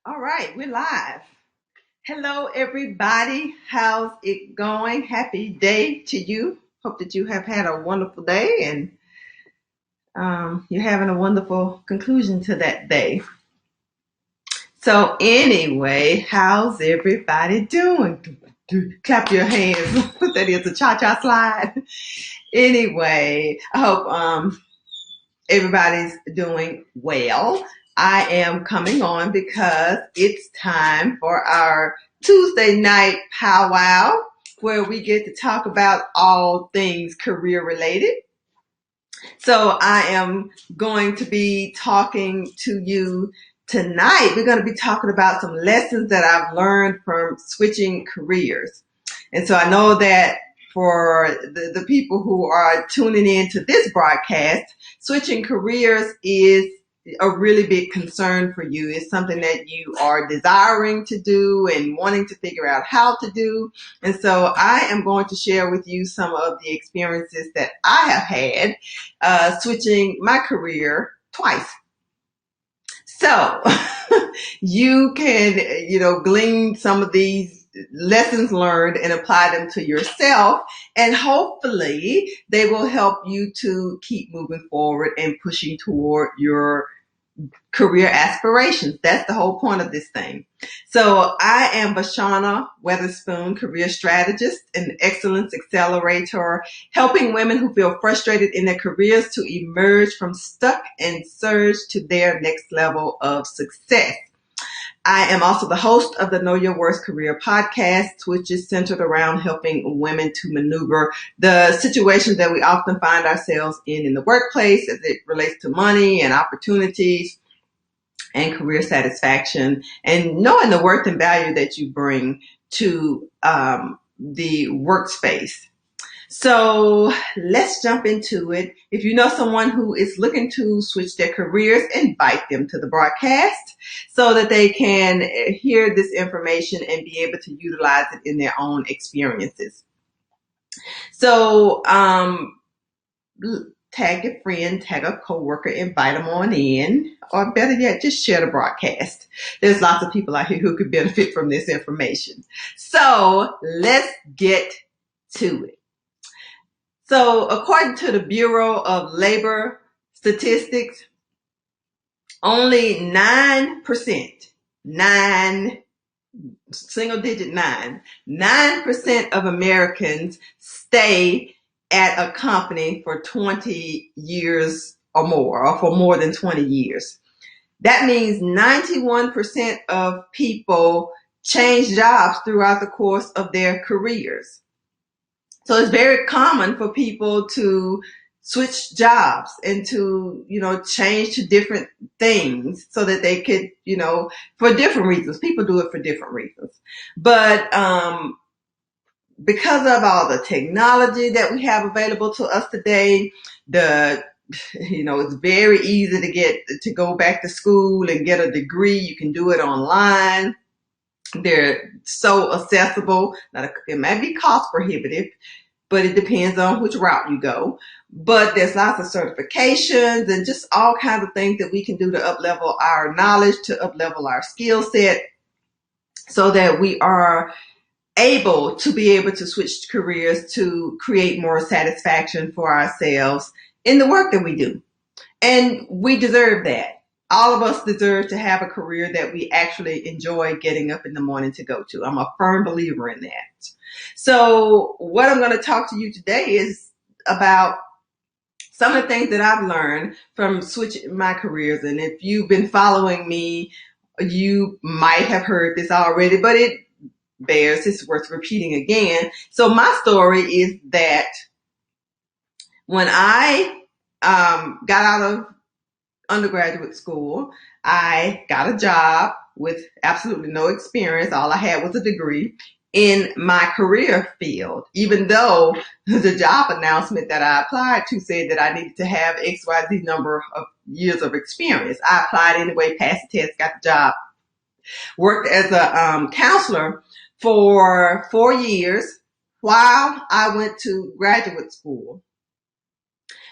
All right, we're live. Hello, everybody. How's it going? Happy day to you. Hope that you have had a wonderful day and you're having a wonderful conclusion to that day. So, anyway, how's everybody doing? Clap your hands. That is a cha-cha slide. Anyway, I hope everybody's doing well. I am coming on because it's time for our Tuesday night powwow where we get to talk about all things career related. So I am going to be talking to you tonight. We're going to be talking about some lessons that I've learned from switching careers. And so I know that for the people who are tuning in to this broadcast, switching careers is a really big concern for you. It's something that you are desiring to do and wanting to figure out how to do. And so I am going to share with you some of the experiences that I have had switching my career twice. So you can, glean some of these lessons learned and apply them to yourself. And hopefully they will help you to keep moving forward and pushing toward your career aspirations. That's the whole point of this thing. So I am Bashana Weatherspoon, career strategist and excellence accelerator, helping women who feel frustrated in their careers to emerge from stuck and surge to their next level of success. I am also the host of the Know Your Worth Career podcast, which is centered around helping women to maneuver the situations that we often find ourselves in the workplace as it relates to money and opportunities and career satisfaction, and knowing the worth and value that you bring to the workspace. So let's jump into it. If you know someone who is looking to switch their careers, invite them to the broadcast so that they can hear this information and be able to utilize it in their own experiences. So tag a friend, tag a coworker, invite them on in, or better yet, just share the broadcast. There's lots of people out here who could benefit from this information. So let's get to it. So according to the Bureau of Labor Statistics, only 9%, single digit 9% of Americans stay at a company for 20 years or more, or for more than 20 years. That means 91% of people change jobs throughout the course of their careers. So it's very common for people to switch jobs and to, change to different things so that they could, for different reasons. People do it for different reasons. But because of all the technology that we have available to us today, it's very easy to go back to school and get a degree. You can do it online. They're so accessible. Now, it might be cost prohibitive, but it depends on which route you go. But there's lots of certifications and just all kinds of things that we can do to up-level our knowledge, to up-level our skill set, so that we are able to switch careers to create more satisfaction for ourselves in the work that we do. And we deserve that. All of us deserve to have a career that we actually enjoy getting up in the morning to go to. I'm a firm believer in that. So what I'm going to talk to you today is about some of the things that I've learned from switching my careers. And if you've been following me, you might have heard this already, but it's worth repeating again. So my story is that when I got out of undergraduate school, I got a job with absolutely no experience. All I had was a degree in my career field, even though the job announcement that I applied to said that I needed to have XYZ number of years of experience. I applied anyway, passed the test, got the job, worked as a counselor for 4 years while I went to graduate school.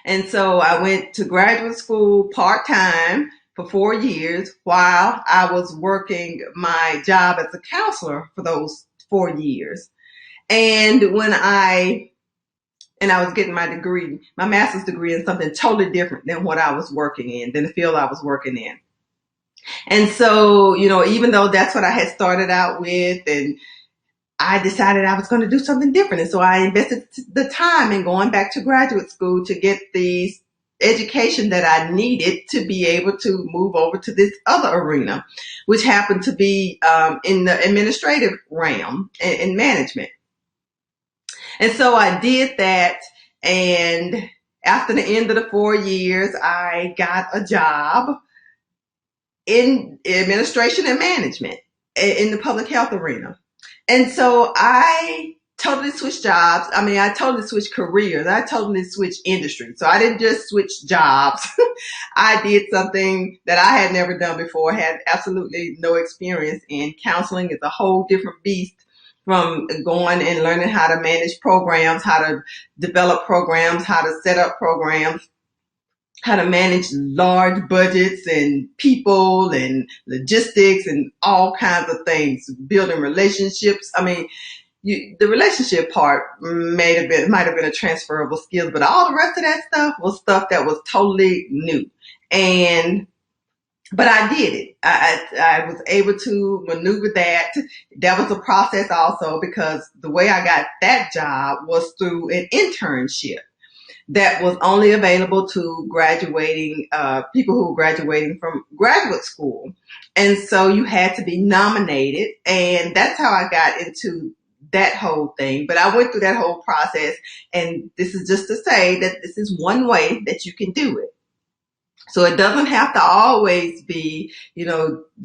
And so I went to graduate school part-time for 4 years while I was working my job as a counselor for those 4 years. And I was getting my degree, my master's degree in something totally different than what I was working in, than the field I was working in. And so, even though that's what I had started out with, and I decided I was going to do something different. And so I invested the time in going back to graduate school to get the education that I needed to be able to move over to this other arena, which happened to be in the administrative realm and management. And so I did that. And after the end of the 4 years, I got a job in administration and management in the public health arena. And so I totally switched jobs. I mean, I totally switched careers. I totally switched industry. So I didn't just switch jobs. I did something that I had never done before, had absolutely no experience in. Counseling is a whole different beast from going and learning how to manage programs, how to develop programs, how to set up programs, how to manage large budgets and people and logistics and all kinds of things, building relationships. I mean, the relationship part might have been a transferable skill, but all the rest of that stuff was stuff that was totally new. But I did it. I was able to maneuver that. That was a process also, because the way I got that job was through an internship that was only available to graduating people who were graduating from graduate school. And so you had to be nominated, and that's how I got into that whole thing. But I went through that whole process, and this is just to say that this is one way that you can do it. So it doesn't have to always be,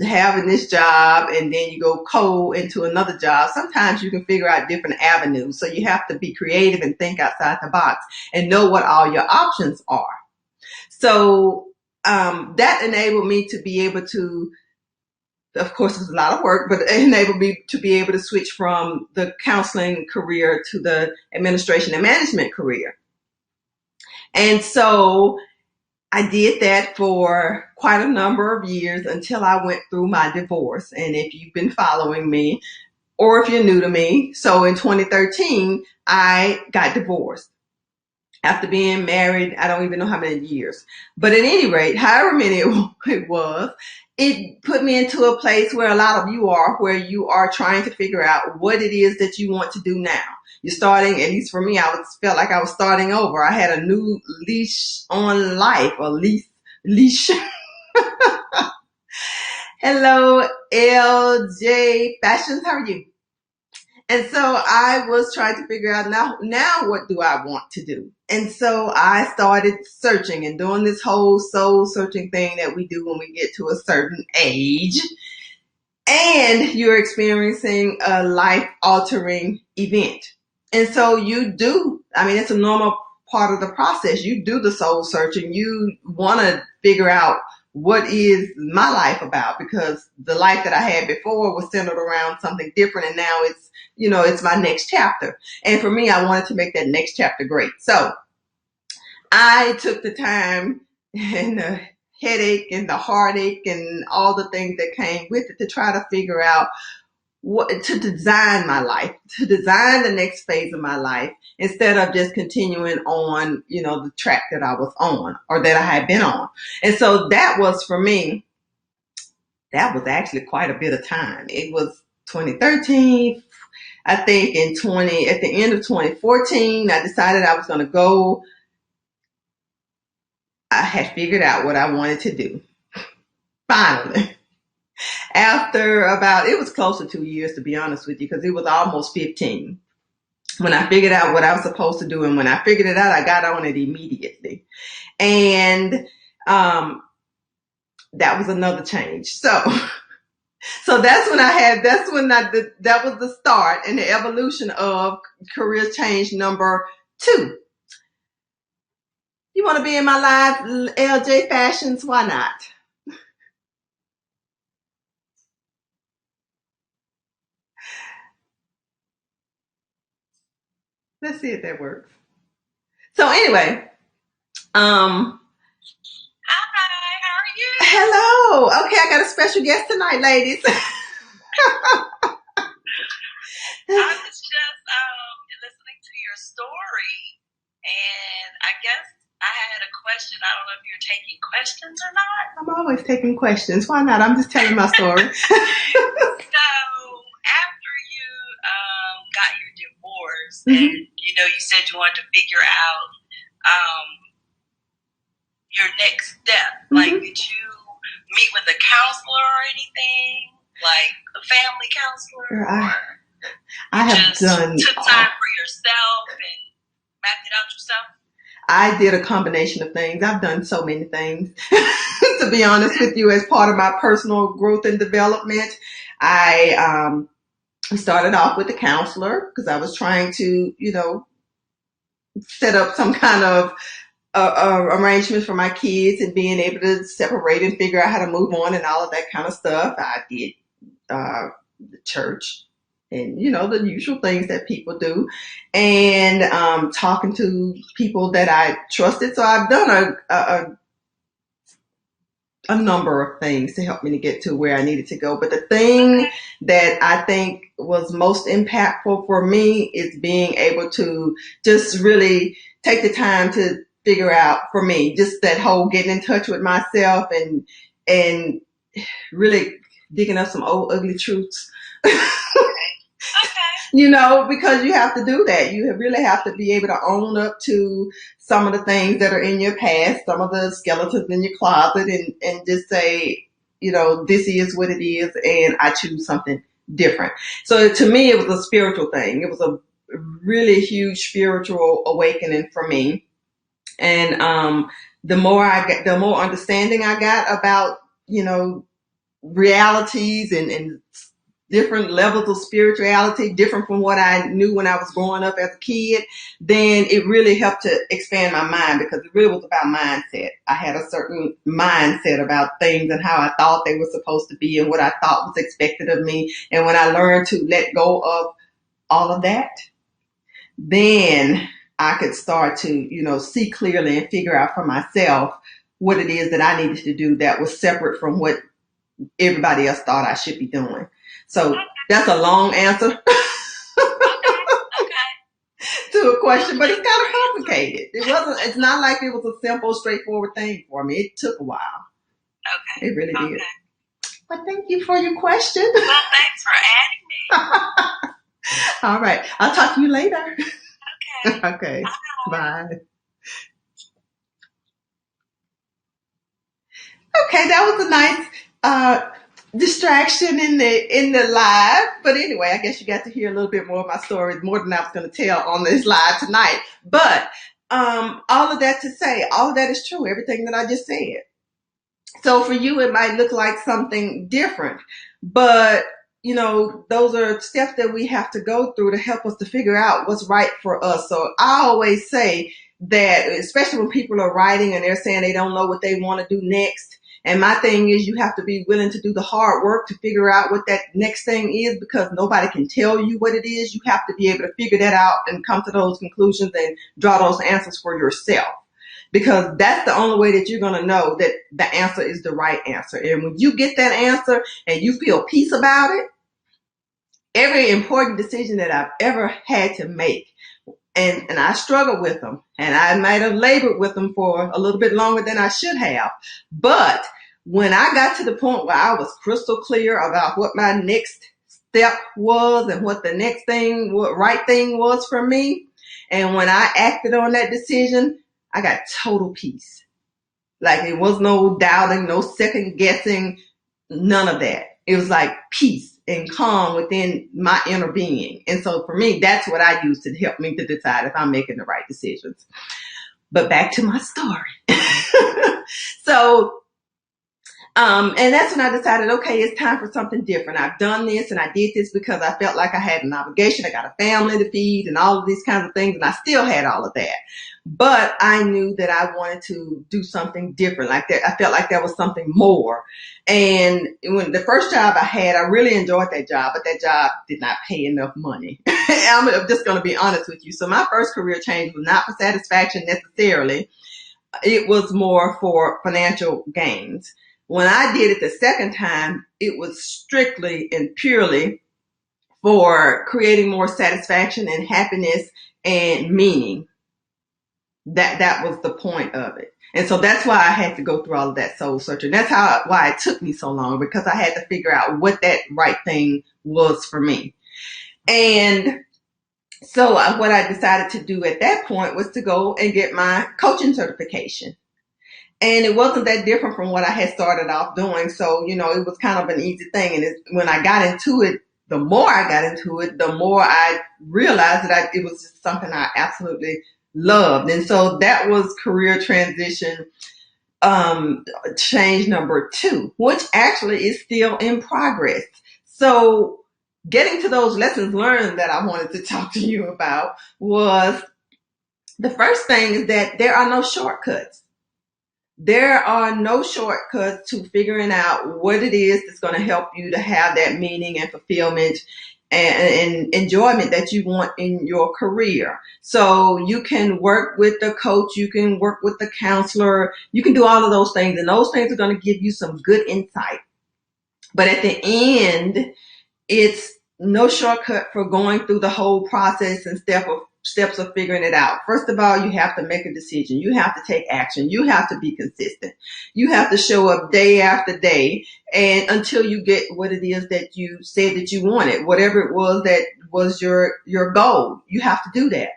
having this job and then you go cold into another job. Sometimes you can figure out different avenues. So you have to be creative and think outside the box and know what all your options are. So that enabled me to be able to, of course, it was a lot of work, but it enabled me to be able to switch from the counseling career to the administration and management career. And so I did that for quite a number of years until I went through my divorce. And if you've been following me, or if you're new to me, so in 2013, I got divorced after being married. I don't even know how many years, but at any rate, however many it was, it put me into a place where a lot of you are, where you are trying to figure out what it is that you want to do now. You're starting, at least for me, felt like I was starting over. I had a new leash on life, or leash. Hello, LJ Fashions. How are you? And so I was trying to figure out now what do I want to do? And so I started searching and doing this whole soul searching thing that we do when we get to a certain age. And you're experiencing a life altering event. And so it's a normal part of the process. You do the soul searching. You want to figure out, what is my life about? Because the life that I had before was centered around something different. And now it's my next chapter. And for me, I wanted to make that next chapter great. So I took the time and the headache and the heartache and all the things that came with it to try to figure out to design my life, to design the next phase of my life, instead of just continuing on, the track that I was on or that I had been on. And so that was, for me, that was actually quite a bit of time. It was 2013. I think at the end of 2014, I decided I was going to go. I had figured out what I wanted to do. Finally. After it was close to 2 years, to be honest with you, because it was almost 15 when I figured out what I was supposed to do. And when I figured it out, I got on it immediately. And that was another change. So that was the start and the evolution of career change number 2. You want to be in my live, LJ Fashions? Why not? Let's see if that works. So anyway, Hi, how are you? Hello. Okay, I got a special guest tonight, ladies. I was just listening to your story, and I guess I had a question. I don't know if you're taking questions or not. I'm always taking questions. Why not? I'm just telling my story. So after you got your divorce, and you said you wanted to figure out your next step. Like, did you meet with a counselor or anything? Like a family counselor? I have done. Took time for yourself and mapped it out yourself? I did a combination of things. I've done so many things. To be honest with you, as part of my personal growth and development, I started off with a counselor because I was trying to, set up some kind of arrangements for my kids and being able to separate and figure out how to move on and all of that kind of stuff. I did the church and the usual things that people do, and talking to people that I trusted. So I've done a number of things to help me to get to where I needed to go. But the thing that I think was most impactful for me is being able to just really take the time to figure out, for me, just that whole getting in touch with myself and really digging up some old ugly truths. Because you have to do that. You really have to be able to own up to some of the things that are in your past, some of the skeletons in your closet, and just say, this is what it is, and I choose something different. So to me, it was a spiritual thing. It was a really huge spiritual awakening for me. And the more understanding I got about, realities and different levels of spirituality, different from what I knew when I was growing up as a kid, then it really helped to expand my mind, because it really was about mindset. I had a certain mindset about things and how I thought they were supposed to be and what I thought was expected of me. And when I learned to let go of all of that, then I could start to, see clearly and figure out for myself what it is that I needed to do that was separate from what everybody else thought I should be doing. So that's a long answer Okay. to a question, but it's kind of complicated. It's not like it was a simple, straightforward thing for me. It took a while. Okay. It really did. But thank you for your question. Well, thanks for adding me. All right. I'll talk to you later. Okay. Okay. Bye. Okay, that was a nice distraction in the live. But anyway, I guess you got to hear a little bit more of my story, more than I was going to tell on this live tonight. But all of that to say, all of that is true, everything that I just said. So for you, it might look like something different, but those are steps that we have to go through to help us to figure out what's right for us. So I always say that, especially when people are writing and they're saying they don't know what they want to do next. And my thing is, you have to be willing to do the hard work to figure out what that next thing is, because nobody can tell you what it is. You have to be able to figure that out and come to those conclusions and draw those answers for yourself, because that's the only way that you're going to know that the answer is the right answer. And when you get that answer and you feel peace about it, every important decision that I've ever had to make, and I struggled with them, and I might have labored with them for a little bit longer than I should have. But when I got to the point where I was crystal clear about what my next step was and what the next thing, what right thing was for me, and when I acted on that decision, I got total peace. Like, it was no doubting, no second guessing, none of that. It was like peace and calm within my inner being. And so for me, that's what I use to help me to decide if I'm making the right decisions. But back to my story. So, and that's when I decided, okay, it's time for something different. I've done this and I did this because I felt like I had an obligation. I got a family to feed and all of these kinds of things. And I still had all of that. But I knew that I wanted to do something different. Like that, I felt like there was something more. And when the first job I had, I really enjoyed that job, but that job did not pay enough money. I'm just going to be honest with you. So my first career change was not for satisfaction necessarily. It was more for financial gains. When I did it the second time, it was strictly and purely for creating more satisfaction and happiness and meaning. That was the point of it. And so that's why I had to go through all of that soul searching. That's why it took me so long, because I had to figure out what that right thing was for me. And so what I decided to do at that point was to go and get my coaching certification. And it wasn't that different from what I had started off doing. So, it was kind of an easy thing. And when I got into it, the more I got into it, the more I realized that it was just something I absolutely loved. And so that was career transition change number 2, which actually is still in progress. So getting to those lessons learned that I wanted to talk to you about was, the first thing is that there are no shortcuts. There are no shortcuts to figuring out what it is that's going to help you to have that meaning and fulfillment and enjoyment that you want in your career. So you can work with the coach, you can work with the counselor, you can do all of those things, and those things are going to give you some good insight. But at the end, it's no shortcut for going through the whole process and steps of figuring it out. First of all, you have to make a decision. You have to take action. You have to be consistent. You have to show up day after day, and until you get what it is that you said that you wanted, whatever it was that was your goal, you have to do that.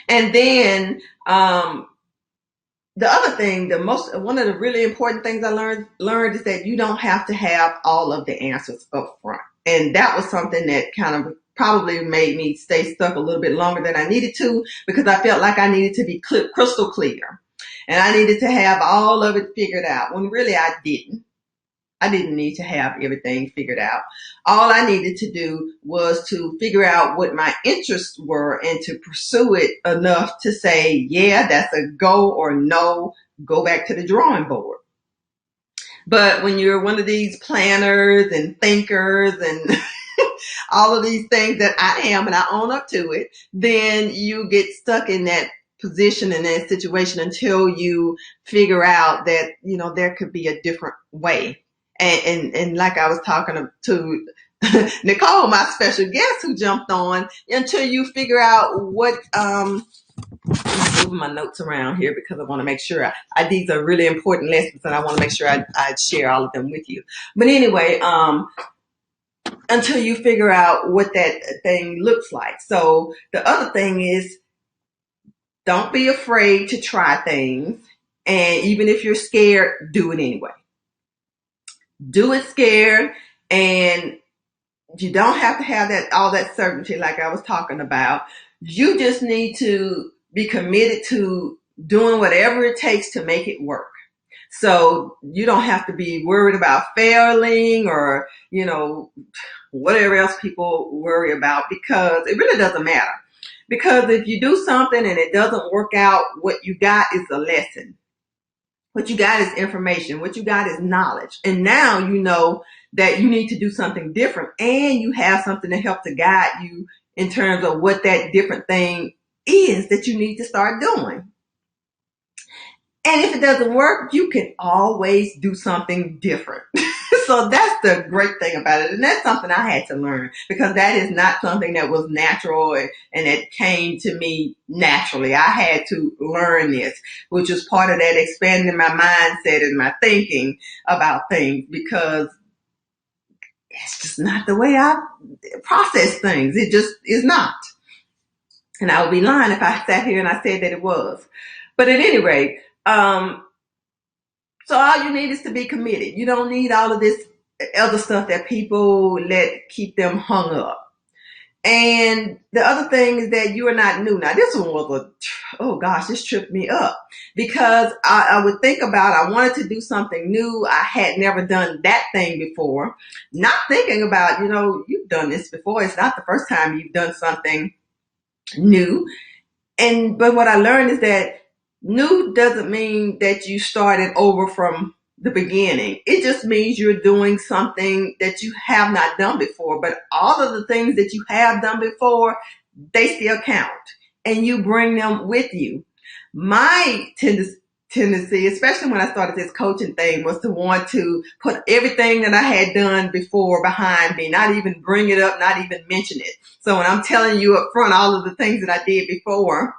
And then the other thing, one of the really important things I learned is that you don't have to have all of the answers up front. And that was something that kind of probably made me stay stuck a little bit longer than I needed to, because I felt like I needed to be crystal clear. And I needed to have all of it figured out, when really I didn't. I didn't need to have everything figured out. All I needed to do was to figure out what my interests were and to pursue it enough to say, yeah, that's a go, or no, go back to the drawing board. But when you're one of these planners and thinkers and all of these things that I am, and I own up to it, then you get stuck in that position, in that situation, until you figure out that, there could be a different way. And like I was talking to Nicole, my special guest who jumped on, until you figure out what, I'm moving my notes around here because I want to make sure these are really important lessons, and I want to make sure I share all of them with you. But anyway, until you figure out what that thing looks like. So the other thing is, don't be afraid to try things. And even if you're scared, do it anyway. Do it scared, and you don't have to have all that certainty like I was talking about. You just need to be committed to doing whatever it takes to make it work. So you don't have to be worried about failing or, whatever else people worry about, because it really doesn't matter. Because if you do something and it doesn't work out, what you got is a lesson. What you got is information. What you got is knowledge. And now you know that you need to do something different, and you have something to help to guide you in terms of what that different thing is that you need to start doing. And if it doesn't work, you can always do something different. So that's the great thing about it. And that's something I had to learn, because that is not something that was natural and it came to me naturally. I had to learn this, which was part of that expanding my mindset and my thinking about things, because it's just not the way I process things. It just is not. And I would be lying if I sat here and I said that it was. But at any rate, so all you need is to be committed. You don't need all of this other stuff that people let keep them hung up. And the other thing is that you are not new. Now, this one was this tripped me up, because I would think about, I wanted to do something new. I had never done that thing before. Not thinking about, you've done this before. It's not the first time you've done something new. But what I learned is that new doesn't mean that you started over from the beginning. It just means you're doing something that you have not done before. But all of the things that you have done before, they still count, and you bring them with you. My tendency, especially when I started this coaching thing, was to want to put everything that I had done before behind me, not even bring it up, not even mention it. So when I'm telling you up front all of the things that I did before,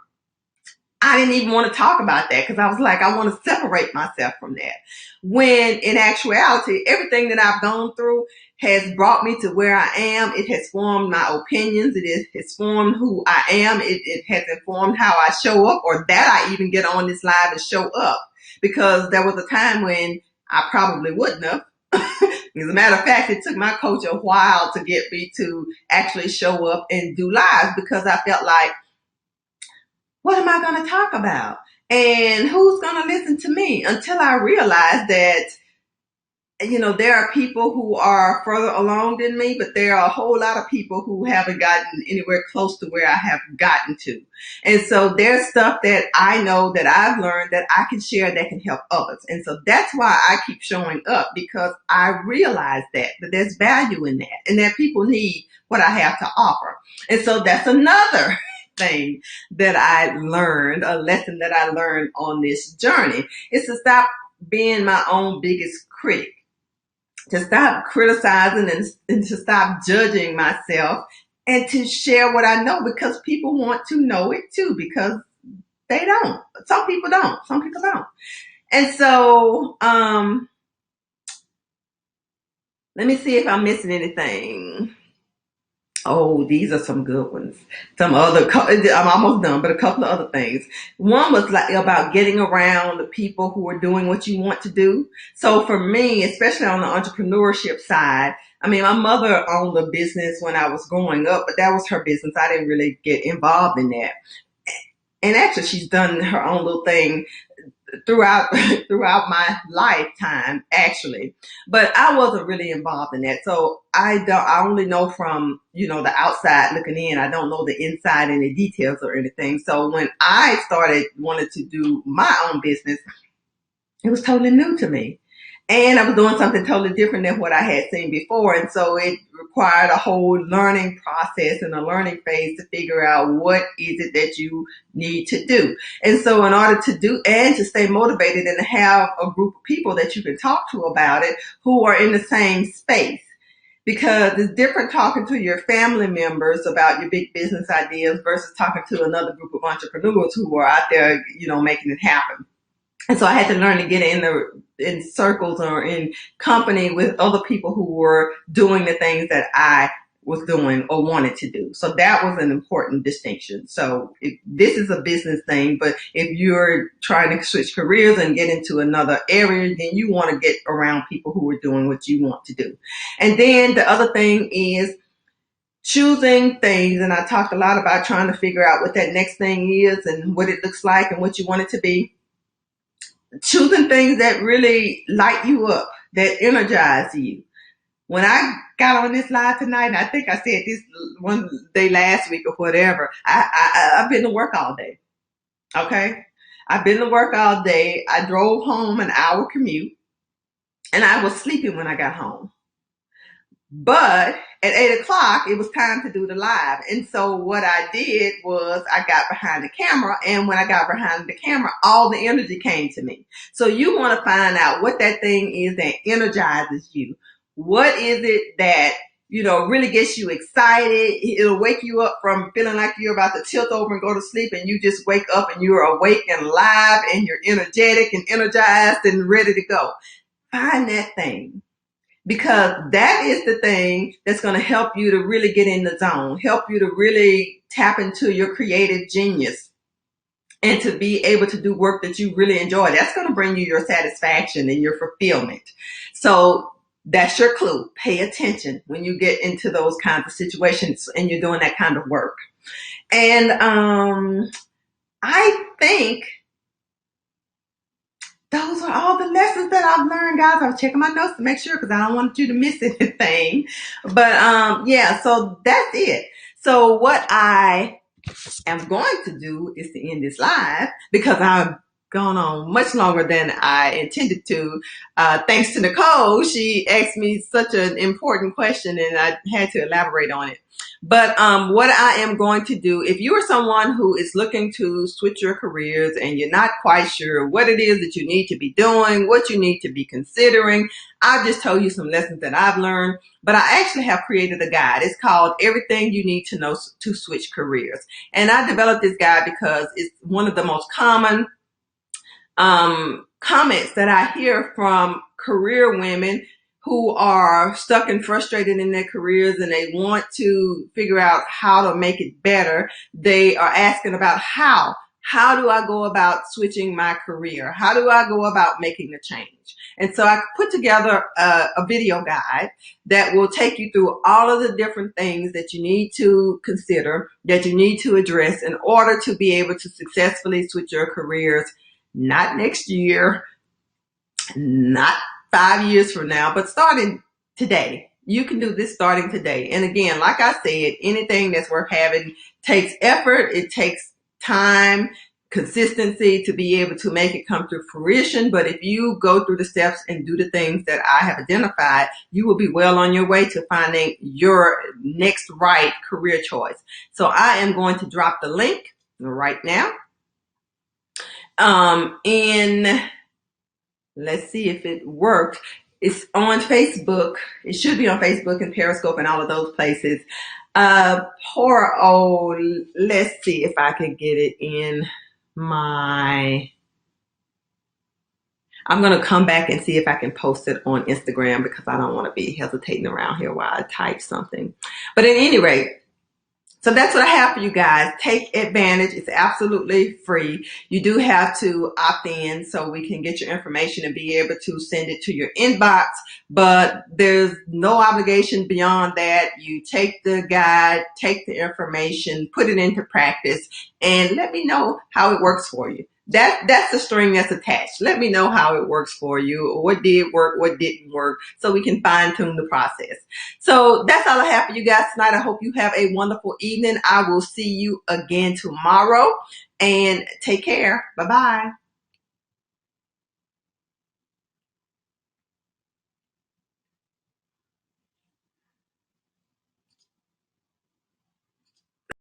I didn't even want to talk about that because I was like, I want to separate myself from that. When in actuality, everything that I've gone through has brought me to where I am. It has formed my opinions. Has formed who I am. It has informed how I show up, or that I even get on this live and show up, because there was a time when I probably wouldn't have. As a matter of fact, it took my coach a while to get me to actually show up and do lives, because I felt like, what am I going to talk about? And who's going to listen to me? Until I realized that, there are people who are further along than me, but there are a whole lot of people who haven't gotten anywhere close to where I have gotten to. And so there's stuff that I know that I've learned that I can share that can help others. And so that's why I keep showing up, because I realize that there's value in that, and that people need what I have to offer. And so that's another thing that I learned, a lesson that I learned on this journey, is to stop being my own biggest critic, to stop criticizing and to stop judging myself, and to share what I know, because people want to know it too, because they don't. Some people don't. Some people don't. And so, let me see if I'm missing anything. Oh, these are some good ones. I'm almost done, but a couple of other things. One was like about getting around the people who are doing what you want to do. So for me, especially on the entrepreneurship side, I mean, my mother owned a business when I was growing up, but that was her business. I didn't really get involved in that. And actually, she's done her own little thing throughout my lifetime, actually, but I wasn't really involved in that. So I only know from, the outside looking in. I don't know the inside and the details or anything. So when I wanted to do my own business, it was totally new to me. And I was doing something totally different than what I had seen before. And so it required a whole learning process and a learning phase to figure out what is it that you need to do. And so in order to do and to stay motivated and to have a group of people that you can talk to about it who are in the same space, because it's different talking to your family members about your big business ideas versus talking to another group of entrepreneurs who are out there, making it happen. And so I had to learn to get in circles or in company with other people who were doing the things that I was doing or wanted to do. So that was an important distinction. So this is a business thing, but if you're trying to switch careers and get into another area, then you want to get around people who are doing what you want to do. And then the other thing is choosing things. And I talked a lot about trying to figure out what that next thing is and what it looks like and what you want it to be. Choosing things that really light you up, that energize you. When I got on this live tonight, and I think I said this one day last week or whatever, I've been to work all day. Okay? I've been to work all day. I drove home an hour commute, and I was sleeping when I got home. But at 8:00, it was time to do the live. And so what I did was I got behind the camera. And when I got behind the camera, all the energy came to me. So you want to find out what that thing is that energizes you. What is it that, really gets you excited? It'll wake you up from feeling like you're about to tilt over and go to sleep. And you just wake up and you're awake and alive and you're energetic and energized and ready to go. Find that thing. Because that is the thing that's going to help you to really get in the zone, help you to really tap into your creative genius and to be able to do work that you really enjoy. That's going to bring you your satisfaction and your fulfillment. So that's your clue. Pay attention when you get into those kinds of situations and you're doing that kind of work. And I think those are all the lessons that I've learned, guys. I was checking my notes to make sure because I don't want you to miss anything. But so that's it. So what I am going to do is to end this live because I've gone on much longer than I intended to. Thanks to Nicole, she asked me such an important question and I had to elaborate on it. But what I am going to do, if you are someone who is looking to switch your careers and you're not quite sure what it is that you need to be doing, what you need to be considering, I've just told you some lessons that I've learned, but I actually have created a guide. It's called Everything You Need to Know to Switch Careers. And I developed this guide because it's one of the most common comments that I hear from career women who are stuck and frustrated in their careers and they want to figure out how to make it better. They are asking about how do I go about switching my career? How do I go about making the change? And so I put together a video guide that will take you through all of the different things that you need to consider, that you need to address in order to be able to successfully switch your careers. Not next year, not 5 years from now, but starting today. You can do this starting today. And again, like I said, anything that's worth having takes effort. It takes time, consistency to be able to make it come to fruition. But if you go through the steps and do the things that I have identified, you will be well on your way to finding your next right career choice. So I am going to drop the link right now. And let's see if it worked. It's on Facebook. It should be on Facebook and Periscope and all of those places. Let's see if I can get it in my, I'm going to come back and see if I can post it on Instagram because I don't want to be hesitating around here while I type something. But at any rate, so that's what I have for you guys. Take advantage. It's absolutely free. You do have to opt in so we can get your information and be able to send it to your inbox, but there's no obligation beyond that. You take the guide, take the information, put it into practice, and let me know how it works for you. That's the string that's attached. Let me know how it works for you, what did work, what didn't work, so we can fine tune the process. So that's all I have for you guys tonight. I hope you have a wonderful evening. I will see you again tomorrow, and take care. Bye-bye.